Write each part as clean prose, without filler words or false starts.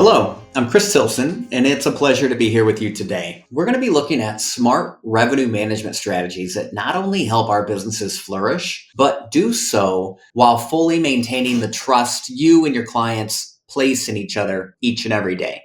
Hello, I'm Chris Tilson, and it's a pleasure to be here with you today. We're going to be looking at smart revenue management strategies that not only help our businesses flourish, but do so while fully maintaining the trust you and your clients place in each other each and every day.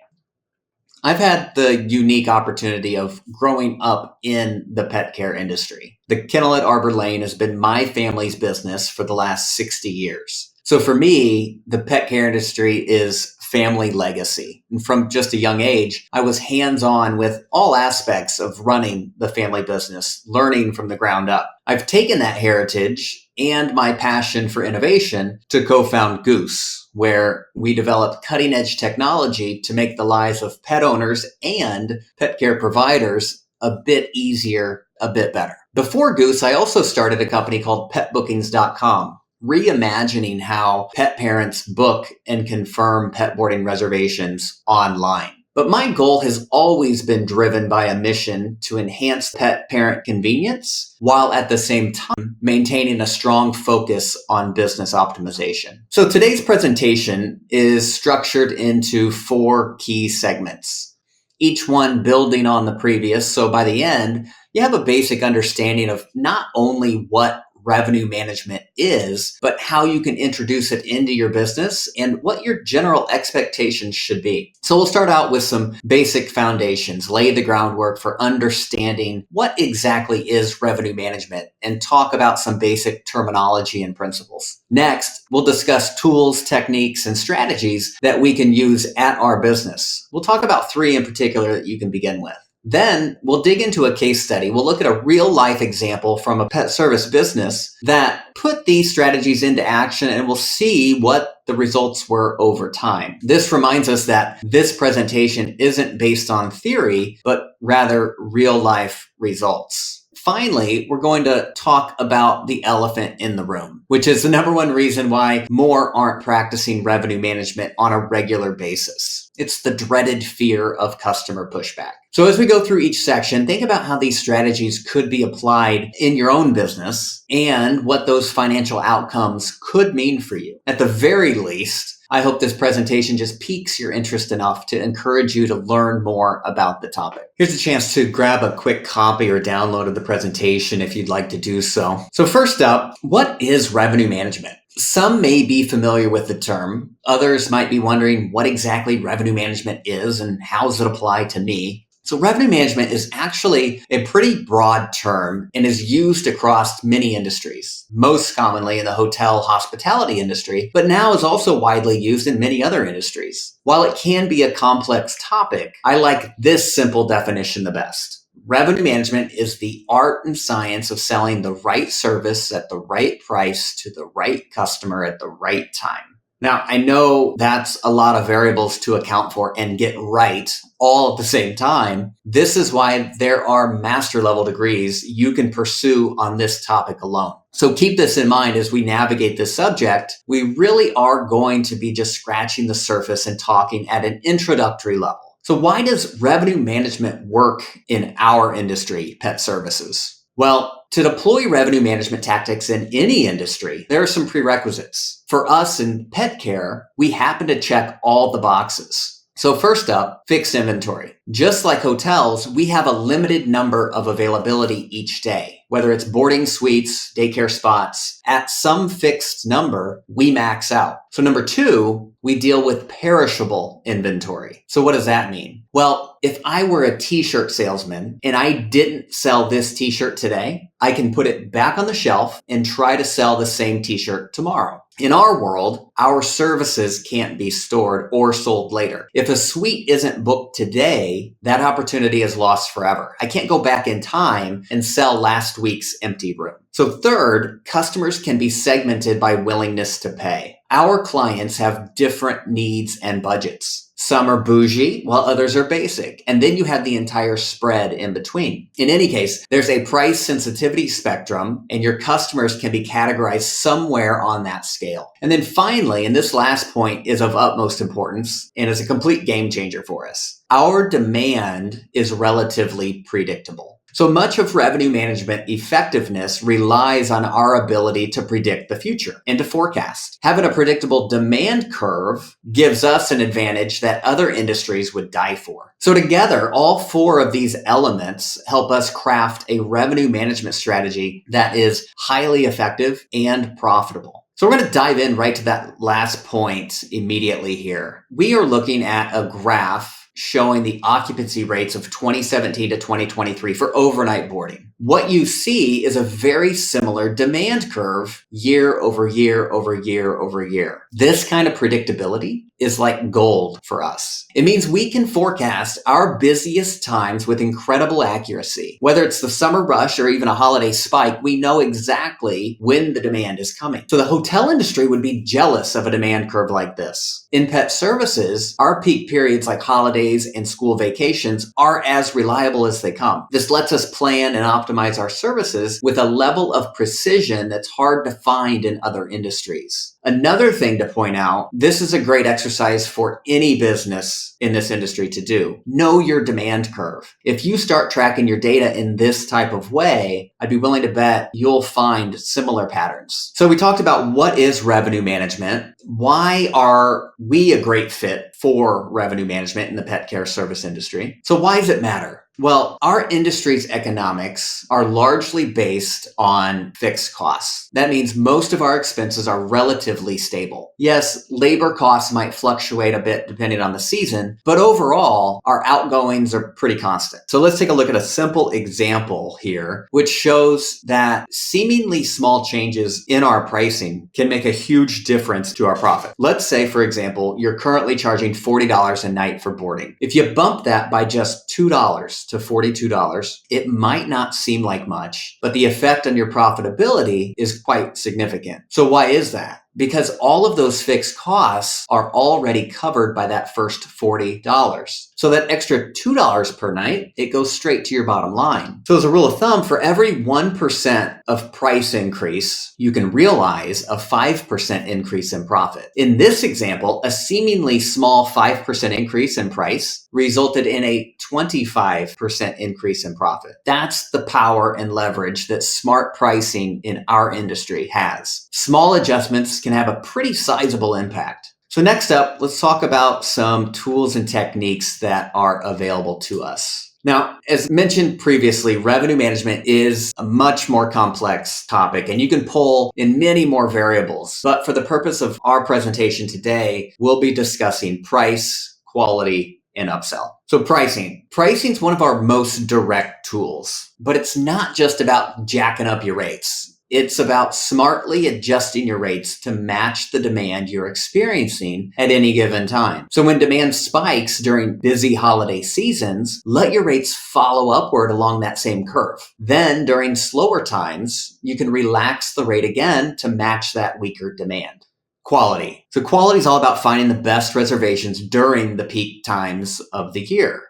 I've had the unique opportunity of growing up in the pet care industry. The kennel at Arbor Lane has been my family's business for the last 60 years. So for me, the pet care industry is family legacy. And from just a young age, I was hands-on with all aspects of running the family business, learning from the ground up. I've taken that heritage and my passion for innovation to co-found Goose, where we develop cutting-edge technology to make the lives of pet owners and pet care providers a bit easier, a bit better. Before Goose, I also started a company called petbookings.com, reimagining how pet parents book and confirm pet boarding reservations online. But my goal has always been driven by a mission to enhance pet parent convenience while at the same time maintaining a strong focus on business optimization. So today's presentation is structured into 4 key segments, each one building on the previous. So by the end, you have a basic understanding of not only what revenue management is, but how you can introduce it into your business and what your general expectations should be. So we'll start out with some basic foundations, lay the groundwork for understanding what exactly is revenue management and talk about some basic terminology and principles. Next, we'll discuss tools, techniques, and strategies that we can use at our business. We'll talk about 3 in particular that you can begin with. Then we'll dig into a case study. We'll look at a real life example from a pet service business that put these strategies into action, and we'll see what the results were over time. This reminds us that this presentation isn't based on theory, but rather real life results. Finally, we're going to talk about the elephant in the room, which is the number one reason why more aren't practicing revenue management on a regular basis. It's the dreaded fear of customer pushback. So as we go through each section, think about how these strategies could be applied in your own business and what those financial outcomes could mean for you. At the very least, I hope this presentation just piques your interest enough to encourage you to learn more about the topic. Here's a chance to grab a quick copy or download of the presentation if you'd like to do so. So first up, what is revenue management? Some may be familiar with the term. Others might be wondering what exactly revenue management is and how does it apply to me? So revenue management is actually a pretty broad term and is used across many industries, most commonly in the hotel hospitality industry, but now is also widely used in many other industries. While it can be a complex topic, I like this simple definition the best. Revenue management is the art and science of selling the right service at the right price to the right customer at the right time. Now, I know that's a lot of variables to account for and get right all at the same time. This is why there are master level degrees you can pursue on this topic alone. So keep this in mind as we navigate this subject. We really are going to be just scratching the surface and talking at an introductory level. So why does revenue management work in our industry, pet services? Well, to deploy revenue management tactics in any industry, there are some prerequisites. For us in pet care, we happen to check all the boxes. So first up, fixed inventory. Just like hotels, we have a limited number of availability each day. Whether it's boarding suites, daycare spots, at some fixed number, we max out. So number 2, we deal with perishable inventory. So what does that mean? Well, if I were a t-shirt salesman and I didn't sell this t-shirt today, I can put it back on the shelf and try to sell the same t-shirt tomorrow. In our world, our services can't be stored or sold later. If a suite isn't booked today, that opportunity is lost forever. I can't go back in time and sell last week's empty room. So third, customers can be segmented by willingness to pay. Our clients have different needs and budgets. Some are bougie, while others are basic. And then you have the entire spread in between. In any case, there's a price sensitivity spectrum, and your customers can be categorized somewhere on that scale. And then finally, and this last point is of utmost importance and is a complete game changer for us, our demand is relatively predictable. So much of revenue management effectiveness relies on our ability to predict the future and to forecast. Having a predictable demand curve gives us an advantage that other industries would die for. So together, all four of these elements help us craft a revenue management strategy that is highly effective and profitable. So we're going to dive in right to that last point immediately here. We are looking at a graph showing the occupancy rates of 2017 to 2023 for overnight boarding. What you see is a very similar demand curve year over year over year over year. This kind of predictability is like gold for us. It means we can forecast our busiest times with incredible accuracy. Whether it's the summer rush or even a holiday spike, we know exactly when the demand is coming. So the hotel industry would be jealous of a demand curve like this. In pet services, our peak periods like holidays and school vacations are as reliable as they come. This lets us plan and optimize our services with a level of precision that's hard to find in other industries. Another thing to point out, this is a great exercise for any business in this industry to do. Know your demand curve. If you start tracking your data in this type of way, I'd be willing to bet you'll find similar patterns. So we talked about what is revenue management. Why are we a great fit for revenue management in the pet care service industry? So why does it matter? Well, our industry's economics are largely based on fixed costs. That means most of our expenses are relatively stable. Yes, labor costs might fluctuate a bit depending on the season, but overall, our outgoings are pretty constant. So let's take a look at a simple example here, which shows that seemingly small changes in our pricing can make a huge difference to our profit. Let's say, for example, you're currently charging $40 a night for boarding. If you bump that by just $2 to $42, it might not seem like much, but the effect on your profitability is quite significant. So why is that? Because all of those fixed costs are already covered by that first $40. So that extra $2 per night, it goes straight to your bottom line. So as a rule of thumb, for every 1% of price increase, you can realize a 5% increase in profit. In this example, a seemingly small 5% increase in price resulted in a 25% increase in profit. That's the power and leverage that smart pricing in our industry has. Small adjustments can have a pretty sizable impact. So next up, let's talk about some tools and techniques that are available to us. Now, as mentioned previously, revenue management is a much more complex topic, and you can pull in many more variables. But for the purpose of our presentation today, we'll be discussing price, quality, and upsell. So pricing. Pricing is one of our most direct tools, but it's not just about jacking up your rates. It's about smartly adjusting your rates to match the demand you're experiencing at any given time. So when demand spikes during busy holiday seasons, let your rates follow upward along that same curve. Then during slower times, you can relax the rate again to match that weaker demand. Quality. So quality is all about finding the best reservations during the peak times of the year.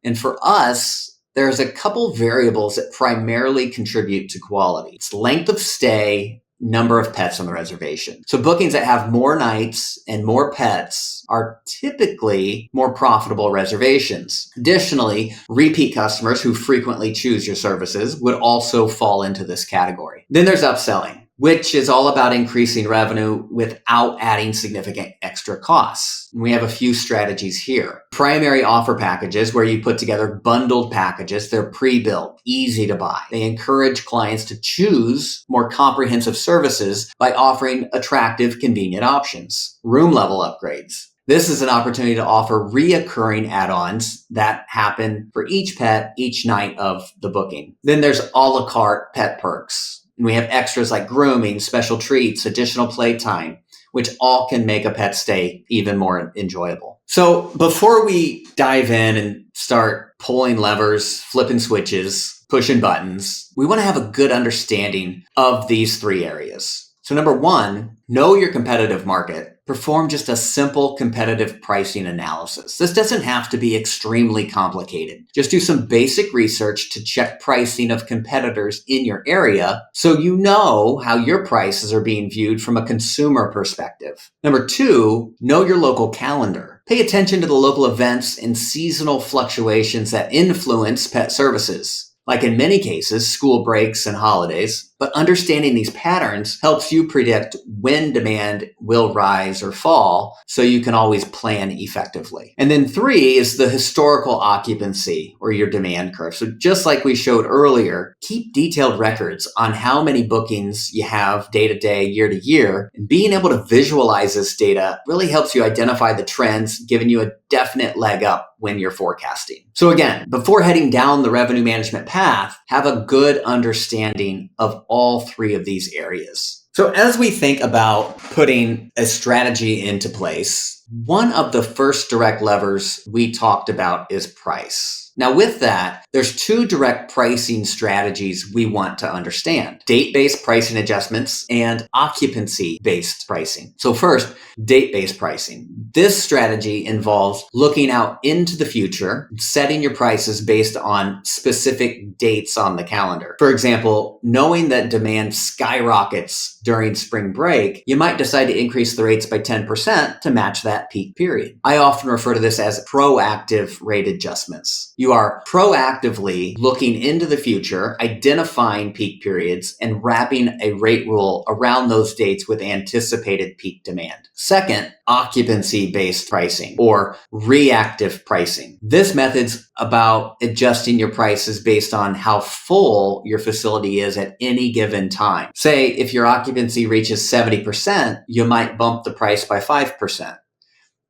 And for us, there's a couple variables that primarily contribute to quality. It's length of stay, number of pets on the reservation. So bookings that have more nights and more pets are typically more profitable reservations. Additionally, repeat customers who frequently choose your services would also fall into this category. Then there's upselling, which is all about increasing revenue without adding significant extra costs. And we have a few strategies here. Primary offer packages, where you put together bundled packages. They're pre-built, easy to buy. They encourage clients to choose more comprehensive services by offering attractive, convenient options. Room level upgrades. This is an opportunity to offer reoccurring add-ons that happen for each pet each night of the booking. Then there's a la carte pet perks. And we have extras like grooming, special treats, additional playtime, which all can make a pet stay even more enjoyable. So before we dive in and start pulling levers, flipping switches, pushing buttons, we want to have a good understanding of these three areas. So number one, know your competitive market. Perform just a simple competitive pricing analysis. This doesn't have to be extremely complicated. Just do some basic research to check pricing of competitors in your area so you know how your prices are being viewed from a consumer perspective. Number two, know your local calendar. Pay attention to the local events and seasonal fluctuations that influence pet services, like in many cases, school breaks and holidays. But understanding these patterns helps you predict when demand will rise or fall so you can always plan effectively. And then 3 is the historical occupancy or your demand curve. So just like we showed earlier, keep detailed records on how many bookings you have day to day, year to year. And being able to visualize this data really helps you identify the trends, giving you a definite leg up when you're forecasting. So again, before heading down the revenue management path, have a good understanding of all 3 of these areas. So as we think about putting a strategy into place, one of the first direct levers we talked about is price. Now with that, there's 2 direct pricing strategies we want to understand: date-based pricing adjustments and occupancy-based pricing. So first, date-based pricing. This strategy involves looking out into the future, setting your prices based on specific dates on the calendar. For example, knowing that demand skyrockets during spring break, you might decide to increase the rates by 10% to match that peak period. I often refer to this as proactive rate adjustments. You are proactively looking into the future, identifying peak periods, and wrapping a rate rule around those dates with anticipated peak demand. Second, occupancy-based pricing or reactive pricing. This method's about adjusting your prices based on how full your facility is at any given time. Say if your occupancy reaches 70%, you might bump the price by 5%.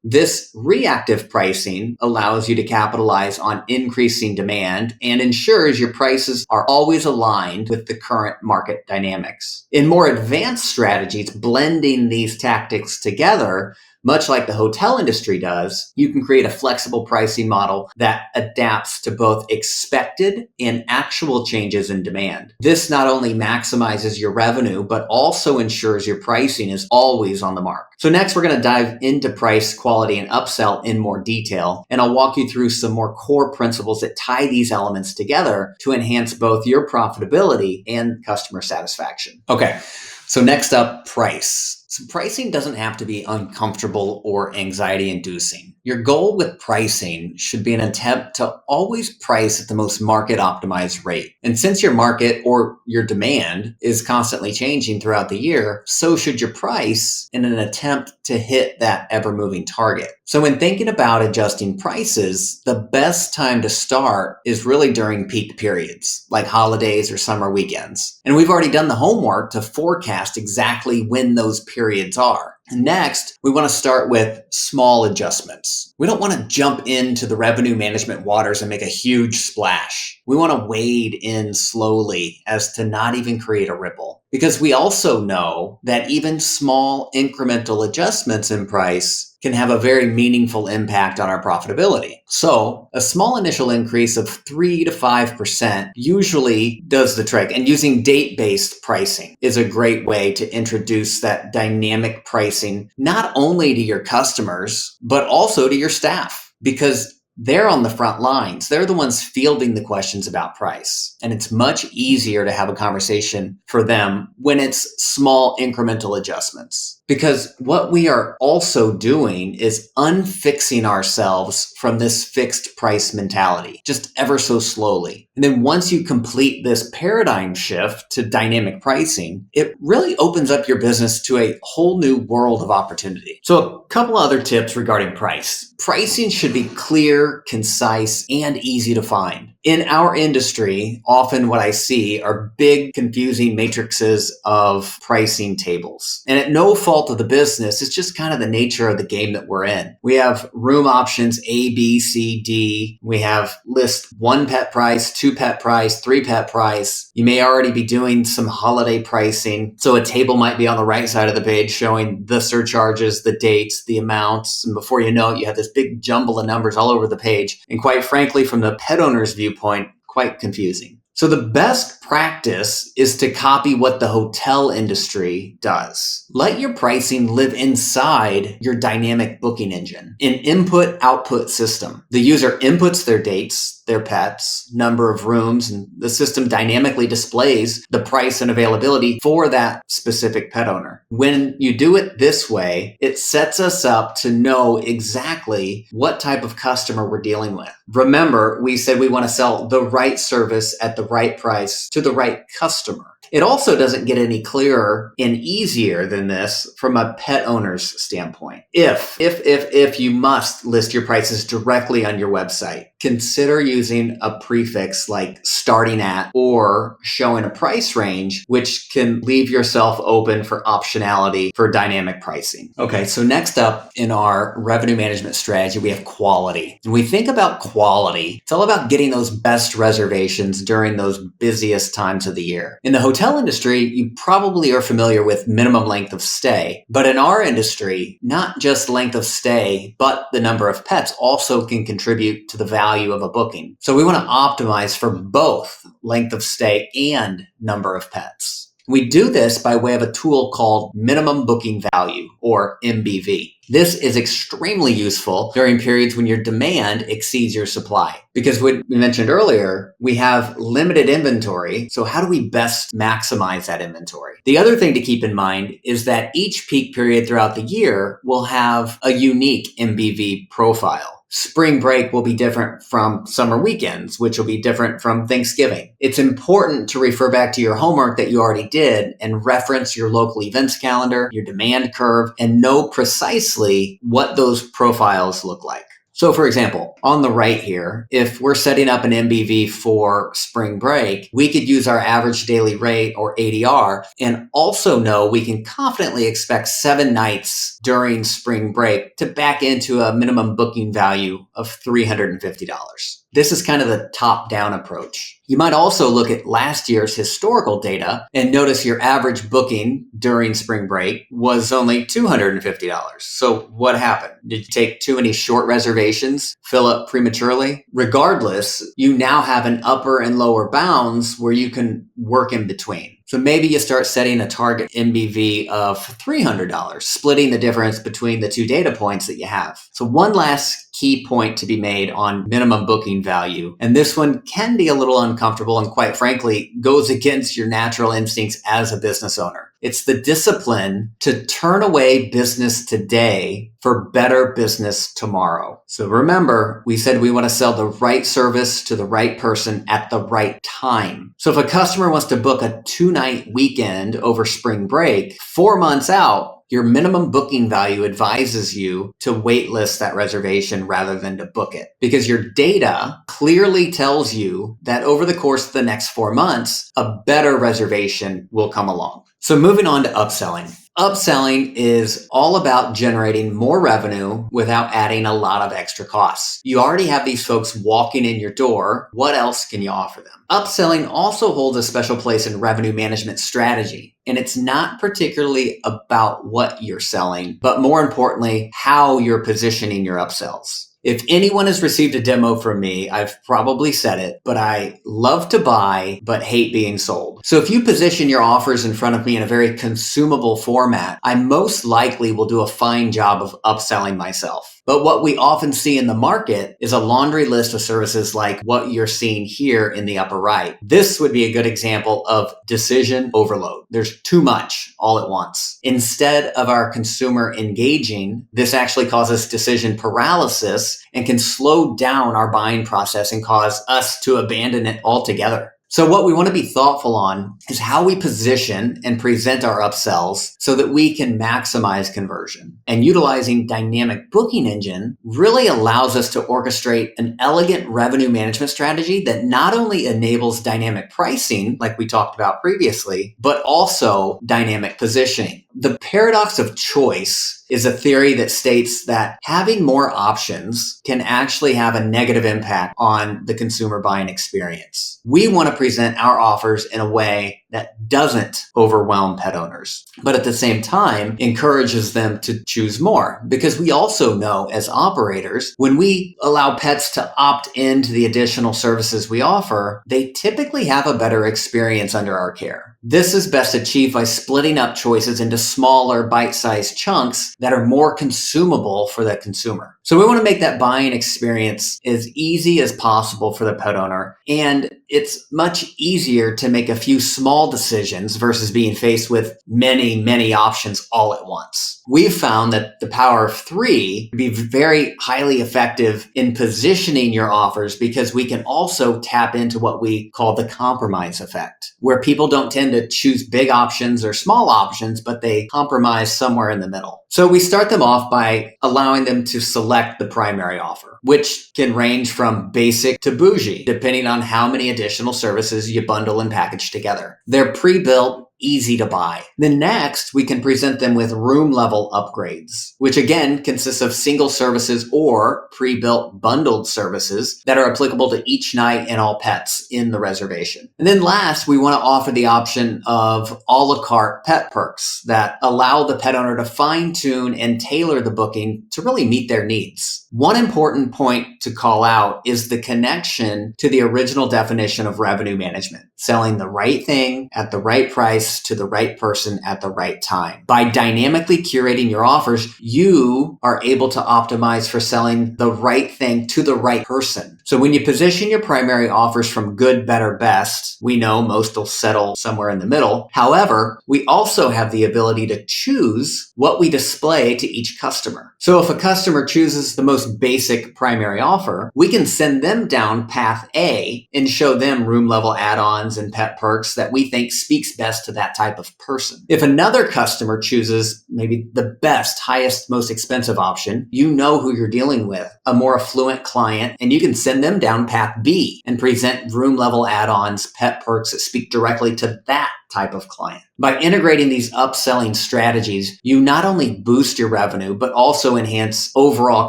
This reactive pricing allows you to capitalize on increasing demand and ensures your prices are always aligned with the current market dynamics. In more advanced strategies, blending these tactics together, much like the hotel industry does, you can create a flexible pricing model that adapts to both expected and actual changes in demand. This not only maximizes your revenue, but also ensures your pricing is always on the mark. So next, we're going to dive into price, quality, and upsell in more detail, and I'll walk you through some more core principles that tie these elements together to enhance both your profitability and customer satisfaction. Okay, so next up, price. So pricing doesn't have to be uncomfortable or anxiety-inducing. Your goal with pricing should be an attempt to always price at the most market-optimized rate. And since your market or your demand is constantly changing throughout the year, so should your price in an attempt to hit that ever-moving target. So when thinking about adjusting prices, the best time to start is really during peak periods, like holidays or summer weekends. And we've already done the homework to forecast exactly when those periods are. Next, we want to start with small adjustments. We don't want to jump into the revenue management waters and make a huge splash. We want to wade in slowly as to not even create a ripple. Because we also know that even small incremental adjustments in price can have a very meaningful impact on our profitability. So a small initial increase of 3 to 5% usually does the trick. And using date-based pricing is a great way to introduce that dynamic pricing, not only to your customers, but also to your staff, because they're on the front lines. They're the ones fielding the questions about price. And it's much easier to have a conversation for them when it's small incremental adjustments. Because what we are also doing is unfixing ourselves from this fixed price mentality, just ever so slowly. And then once you complete this paradigm shift to dynamic pricing, it really opens up your business to a whole new world of opportunity. So a couple other tips regarding price. Pricing should be clear, concise, and easy to find. In our industry, often what I see are big, confusing matrices of pricing tables. And at no fault of the business, it's just kind of the nature of the game that we're in. We have room options A, B, C, D. We have list 1 pet price, 2 pet price, 3 pet price. You may already be doing some holiday pricing. So a table might be on the right side of the page showing the surcharges, the dates, the amounts. And before you know it, you have this big jumble of numbers all over the page. And quite frankly, from the pet owner's viewpoint, quite confusing. So the best practice is to copy what the hotel industry does. Let your pricing live inside your dynamic booking engine, an input-output system. The user inputs their dates, their pets, number of rooms, and the system dynamically displays the price and availability for that specific pet owner. When you do it this way, it sets us up to know exactly what type of customer we're dealing with. Remember, we said we want to sell the right service at the right price to the right customer. It also doesn't get any clearer and easier than this from a pet owner's standpoint. If you must list your prices directly on your website, consider using a prefix like starting at or showing a price range, which can leave yourself open for optionality for dynamic pricing. Okay, so next up in our revenue management strategy, we have quality. When we think about quality, it's all about getting those best reservations during those busiest times of the year. In the hotel industry, you probably are familiar with minimum length of stay, but in our industry, not just length of stay, but the number of pets also can contribute to the value of a booking. So we want to optimize for both length of stay and number of pets. We do this by way of a tool called minimum booking value, or MBV. This is extremely useful during periods when your demand exceeds your supply. Because what we mentioned earlier, we have limited inventory. So how do we best maximize that inventory? The other thing to keep in mind is that each peak period throughout the year will have a unique MBV profile. Spring break will be different from summer weekends, which will be different from Thanksgiving. It's important to refer back to your homework that you already did and reference your local events calendar, your demand curve, and know precisely what those profiles look like. So for example, on the right here, if we're setting up an MBV for spring break, we could use our average daily rate or ADR and also know we can confidently expect 7 nights during spring break to back into a minimum booking value of $350. This is kind of the top-down approach. You might also look at last year's historical data and notice your average booking during spring break was only $250. So what happened? Did you take too many short reservations, fill up prematurely? Regardless, you now have an upper and lower bounds where you can work in between. So maybe you start setting a target MBV of $300, splitting the difference between the two data points that you have. So one last key point to be made on minimum booking value, and this one can be a little uncomfortable and quite frankly goes against your natural instincts as a business owner. It's the discipline to turn away business today for better business tomorrow. So remember, we said we want to sell the right service to the right person at the right time. So if a customer wants to book a 2-night weekend over spring break, 4 months out, your minimum booking value advises you to waitlist that reservation rather than to book it, because your data clearly tells you that over the course of the next 4 months, a better reservation will come along. So moving on to upselling. Upselling is all about generating more revenue without adding a lot of extra costs. You already have these folks walking in your door. What else can you offer them? Upselling also holds a special place in revenue management strategy. And it's not particularly about what you're selling, but more importantly, how you're positioning your upsells. If anyone has received a demo from me, I've probably said it, but I love to buy, but hate being sold. So if you position your offers in front of me in a very consumable format, I most likely will do a fine job of upselling myself. But what we often see in the market is a laundry list of services like what you're seeing here in the upper right. This would be a good example of decision overload. There's too much all at once. Instead of our consumer engaging, this actually causes decision paralysis and can slow down our buying process and cause us to abandon it altogether. So what we want to be thoughtful on is how we position and present our upsells so that we can maximize conversion. And utilizing dynamic booking engine really allows us to orchestrate an elegant revenue management strategy that not only enables dynamic pricing, like we talked about previously, but also dynamic positioning. The paradox of choice is a theory that states that having more options can actually have a negative impact on the consumer buying experience. We want to present our offers in a way that doesn't overwhelm pet owners, but at the same time encourages them to choose more. Because we also know as operators, when we allow pets to opt into the additional services we offer, they typically have a better experience under our care. This is best achieved by splitting up choices into smaller bite-sized chunks that are more consumable for the consumer. So we want to make that buying experience as easy as possible for the pet owner, and it's much easier to make a few small decisions versus being faced with many options all at once. We've found that the power of three can be very highly effective in positioning your offers, because we can also tap into what we call the compromise effect, where people don't tend to choose big options or small options, but they compromise somewhere in the middle. So we start them off by allowing them to select the primary offer, which can range from basic to bougie, depending on how many additional services you bundle and package together. They're pre-built, easy to buy. Then next, we can present them with room level upgrades, which again consists of single services or pre-built bundled services that are applicable to each night and all pets in the reservation. And then last, we want to offer the option of a la carte pet perks that allow the pet owner to fine-tune and tailor the booking to really meet their needs. One important point to call out is the connection to the original definition of revenue management, selling the right thing at the right price to the right person at the right time. By dynamically curating your offers, you are able to optimize for selling the right thing to the right person. So when you position your primary offers from good, better, best, we know most will settle somewhere in the middle. However, we also have the ability to choose what we display to each customer. So if a customer chooses the most basic primary offer, we can send them down path A and show them room level add-ons and pet perks that we think speaks best to that type of person. If another customer chooses maybe the best, highest, most expensive option, you know who you're dealing with, a more affluent client, and you can send them down path B and present room level add-ons, pet perks that speak directly to that type of client. By integrating these upselling strategies, you not only boost your revenue, but also enhance overall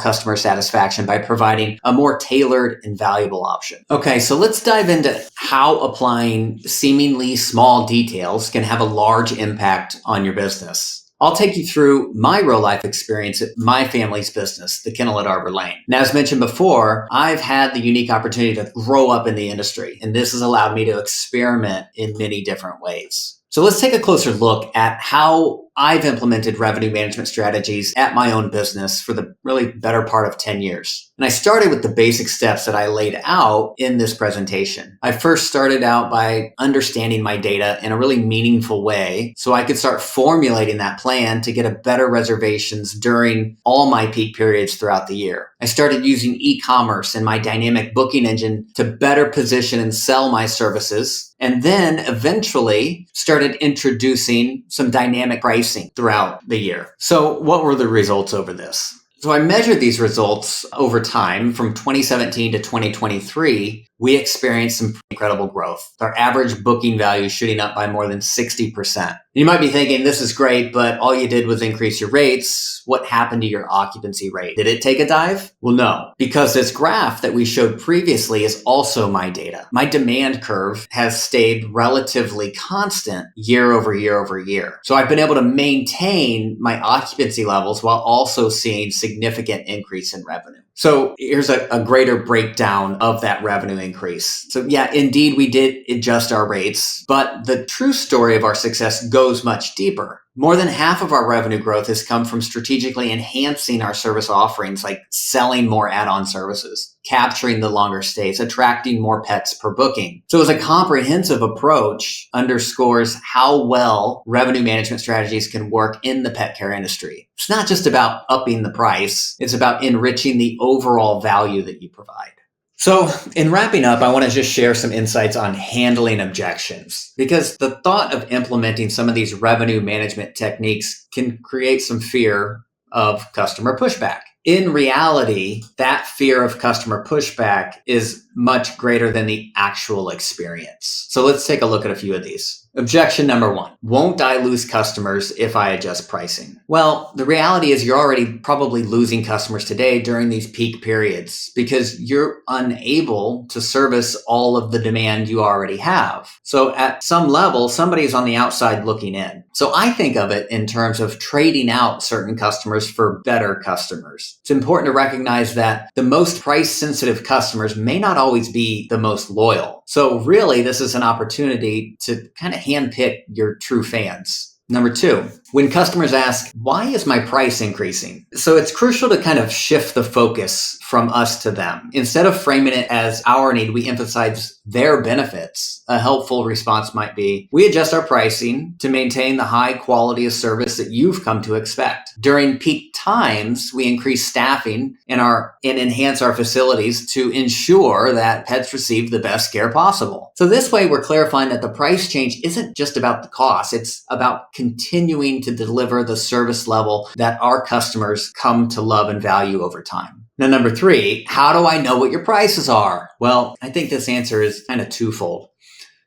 customer satisfaction by providing a more tailored and valuable option. Okay, so let's dive into how applying seemingly small details can have a large impact on your business. I'll take you through my real life experience at my family's business, the Kennel at Arbor Lane. Now, as mentioned before, I've had the unique opportunity to grow up in the industry, and this has allowed me to experiment in many different ways. So let's take a closer look at how I've implemented revenue management strategies at my own business for the really better part of 10 years. And I started with the basic steps that I laid out in this presentation. I first started out by understanding my data in a really meaningful way so I could start formulating that plan to get a better reservations during all my peak periods throughout the year. I started using e-commerce and my dynamic booking engine to better position and sell my services, and then eventually started introducing some dynamic pricing throughout the year. So what were the results over this? So I measured these results over time from 2017 to 2023. We experienced some incredible growth. Our average booking value shooting up by more than 60%. You might be thinking, this is great, but all you did was increase your rates. What happened to your occupancy rate? Did it take a dive? Well, no, because this graph that we showed previously is also my data. My demand curve has stayed relatively constant year over year over year. So I've been able to maintain my occupancy levels while also seeing significant increase in revenue. So here's a greater breakdown of that revenue increase. So yeah, indeed, we did adjust our rates, but the true story of our success goes much deeper. More than half of our revenue growth has come from strategically enhancing our service offerings, like selling more add-on services, capturing the longer stays, attracting more pets per booking. So as a comprehensive approach underscores how well revenue management strategies can work in the pet care industry. It's not just about upping the price, it's about enriching the overall value that you provide. So in wrapping up, I want to just share some insights on handling objections, because the thought of implementing some of these revenue management techniques can create some fear of customer pushback. In reality, that fear of customer pushback is much greater than the actual experience. So let's take a look at a few of these. Objection number one, won't I lose customers if I adjust pricing? Well, the reality is you're already probably losing customers today during these peak periods because you're unable to service all of the demand you already have. So at some level, somebody's on the outside looking in. So I think of it in terms of trading out certain customers for better customers. It's important to recognize that the most price sensitive customers may not always be the most loyal. So really, this is an opportunity to kind of handpick your true fans. Number two, when customers ask, why is my price increasing? So it's crucial to kind of shift the focus from us to them. Instead of framing it as our need, we emphasize their benefits. A helpful response might be, we adjust our pricing to maintain the high quality of service that you've come to expect. During peak times, we increase staffing and enhance our facilities to ensure that pets receive the best care possible. So this way, we're clarifying that the price change isn't just about the cost. It's about continuing to deliver the service level that our customers come to love and value over time. Now, number three, how do I know what your prices are? Well, I think this answer is kind of twofold.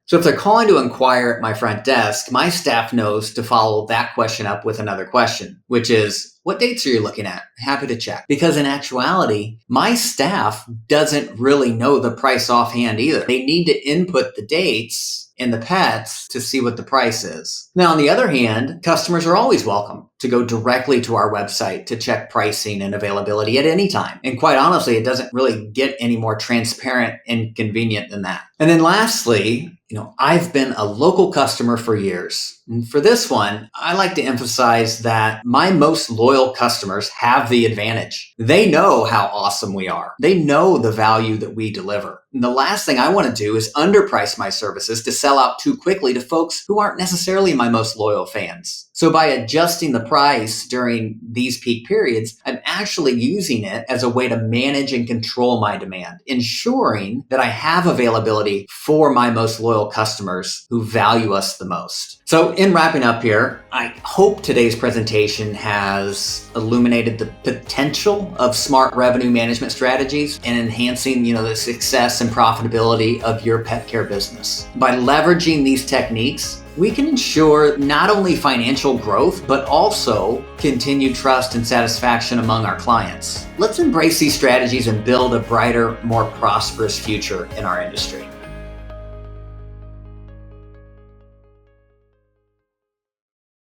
So if they're calling to inquire at my front desk, my staff knows to follow that question up with another question, which is, what dates are you looking at? Happy to check. Because in actuality, my staff doesn't really know the price offhand either. They need to input the dates and the pets to see what the price is. Now, on the other hand, customers are always welcome to go directly to our website to check pricing and availability at any time. And quite honestly, it doesn't really get any more transparent and convenient than that. And then lastly, I've been a local customer for years. And for this one, I like to emphasize that my most loyal customers have the advantage. They know how awesome we are. They know the value that we deliver. And the last thing I want to do is underprice my services to sell out too quickly to folks who aren't necessarily my most loyal fans. So by adjusting the price during these peak periods, I'm actually using it as a way to manage and control my demand, ensuring that I have availability for my most loyal customers who value us the most. So in wrapping up here, I hope today's presentation has illuminated the potential of smart revenue management strategies and enhancing, the success and profitability of your pet care business. By leveraging these techniques, we can ensure not only financial growth, but also continued trust and satisfaction among our clients. Let's embrace these strategies and build a brighter, more prosperous future in our industry.